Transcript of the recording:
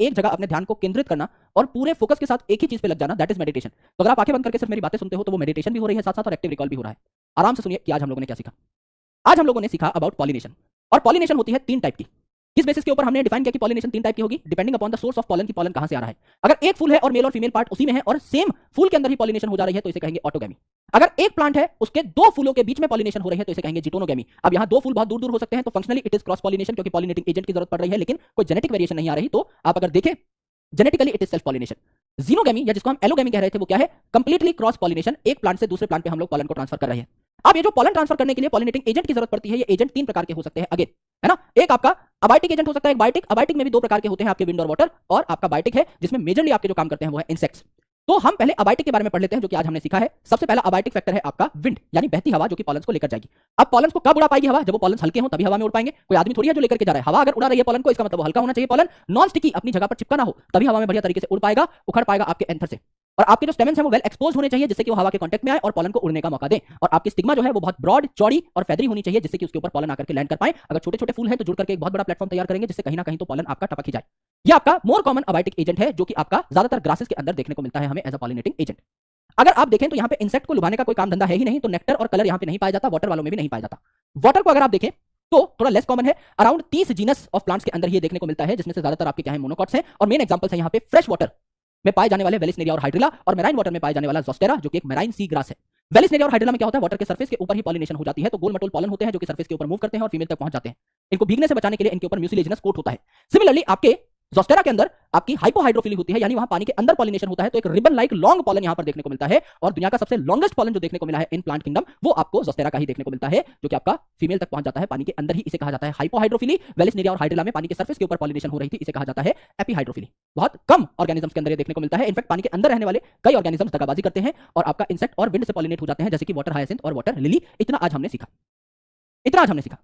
एक जगह अपने ध्यान को केंद्रित करना और पूरे फोकस के साथ एक ही चीज पे लग जाना, दैट इज मेडिटेशन। तो अगर आप आंखें बंद करके सिर्फ मेरी बातें सुनते हो तो वो मेडिटेशन भी हो रही है साथ साथ और एक्टिव रिकॉल भी हो रहा है। आराम से सुनिए कि आज हम लोगों ने क्या सीखा। आज हम लोगों ने सीखा अबाउट पॉलिनेशन। और पॉलिनेशन होती है 3 टाइप की। किस बेसिस के ऊपर हमने डिफाइन किया कि पॉलिनेशन 3 टाइप की होगी? Depending upon the source of pollen, की पॉलन कहां से आ रहा है। अगर एक फूल है और मेल और फीमेल पार्ट उसी में है और सेम फूल के अंदर ही पॉलिनेशन हो जा रही है तो इसे कहेंगे ऑटोगैमी। अगर एक प्लांट है उसके 2 फूलों के बीच में पॉलिनेशन हो रही है तो इसे कहेंगे जिटोनोगैमी। अब यहां 2 फूल बहुत दूर दूर हो सकते हैं तो functionally it is cross pollination, क्योंकि पॉलिनेटिंग एजेंट की जरूरत पड़ रही है, लेकिन कोई जेनेटिक वेरिएशन नहीं आ रही। तो आप अगर देखें genetically it is self pollination. Xenogamy या जिसको हम एलोगैमी कह रहे थे वो क्या है? कंप्लीटली क्रॉस पॉलिनेशन, एक प्लांट से दूसरे प्लांट पे हम लोग पॉलन को ट्रांसफर कर रहे हैं। अब ये जो पॉलन ट्रांसफर करने के लिए पॉलिनेटिंग एजेंट की जरूरत पड़ती है, ये एजेंट 3 प्रकार के हो सकते हैं अगेन, है ना। एक आपका अबाइटिक एजेंट हो सकता है, एक बायोटिक। अबाइटिक में भी 2 प्रकार के होते हैं, आपके विंड और वाटर, और आपका बायोटिक है जिसमें मेजरली आपके जो काम करते हैं वो है इंसेक्ट्स। तो हम पहले अबाइटिक के बारे में पढ़ लेते हैं जो कि आज हमने सीखा है। सबसे पहला अबाइटिक फैक्टर है आपका विंड, यानी बहती हवा जो कि पॉलन्स को लेकर जाएगी। अब पॉलन्स को कब उड़ा पाएगी हवा? जब वो पॉलन्स हल्के हो तभी हवा में उड़ पाएंगे। कोई आदमी थोड़ी है जो लेकर के जा रहा है। हवा अगर उड़ा रही है पॉलन को, इसका मतलब वो हल्का होना चाहिए। पॉलन नॉन स्टिकी, अपनी जगह पर चिपका ना हो, तभी हवा में बढ़िया तरीके से उड़ पाएगा, उखड़ पाएगा आपके एंथर से। और आपके जो स्टेमेंस हैं वो वेल एक्सपोज होने चाहिए जिससे कि वो हवा के कांटेक्ट में आए और पॉलन को उड़ने का मौका दे। और आपकी स्टिग्मा जो है वो बहुत ब्रॉड, चौड़ी और फेदरी होनी चाहिए जिससे कि उसके ऊपर पॉलन आकर के लैंड कर पाए। अगर छोटे छोटे फूल हैं तो जुड़ करके एक बहुत बड़ा प्लेटफॉर्म तैयार करेंगे जिससे कहीं ना कहीं तो पॉलन आपका टपक ही जाए। ये आपका मोर कॉमन अबाइटिक एजेंट है जो कि आपका ज्यादातर ग्रासेस के अंदर देखने को मिलता है हमें एज अ पॉलिनेटिंग एजेंट। अगर आप देखें तो यहाँ पे इंसेक्ट को लुभाने का कोई काम धंधा है ही नहीं, तो नेक्टर और कलर यहाँ पे नहीं पाया जाता, वाटर वालों में भी नहीं पाया जाता। वाटर को अगर आप देखें तो थोड़ा लेस कॉमन है। अराउंड 30 जीनस ऑफ प्लांट्स के अंदर ये देखने को मिलता है, जिसमें से ज्यादातर आपके क्या है? मोनोकॉट्स हैं। और मेन एग्जांपल्स हैं यहाँ पे फ्रेश वाटर में पाए जाने वाले वेलिसनेरिया और हाइड्रिला, और मैराइन वाटर में पाए जाने वाला जोस्टेरा जो कि एक मैराइन सी ग्रास है। वेलिसनेरिया और हाइड्रिला में क्या होता है? वाटर के सरफेस के ऊपर ही पॉलिनेशन हो जाती है, तो गोल मटोल पॉलन होते हैं जो कि सरफेस के ऊपर मूव करते हैं और फीमेल तक पहुंच जाते हैं। इनको भीगने से बचाने के लिए इनके ऊपर म्यूसिलेजिनस कोट होता है। सिमिलरली आपके जोस्टेरा के अंदर आपकी हाइपोहाइड्रोफिली होती है, यानी वहां पानी के अंदर पॉलिनेशन होता है, तो एक रिबन लाइक लॉन्ग पॉलन यहां पर देखने को मिलता है। और दुनिया का सबसे लॉन्गेस्ट पॉलन जो देखने को मिला है इन प्लांट किंगडम वो आपको जोस्टेरा का ही देखने को मिलता है, जो कि आपका फीमेल तक पहुंच जाता है पानी के अंदर ही। इसे कहा जाता है हाइपोहाइड्रोफिली। वेलिसनेरिया और हाइड्रिला में पानी के सरफेस के ऊपर पॉलिनेशन हो रही थी, इसे कहा जाता है एपीहाइड्रोफिली। बहुत कम ऑर्गेनिजम्स के अंदर ये देखने को मिलता है। इनफैक्ट पानी के अंदर रहने वाले कई ऑर्गेनिजम्स दगाबाजी करते हैं और आपका इंसेक्ट और विंड से पॉलिनेट हो जाते हैं, जैसे कि वाटर हायासिंथ और वाटर लिली। इतना आज हमने सीखा।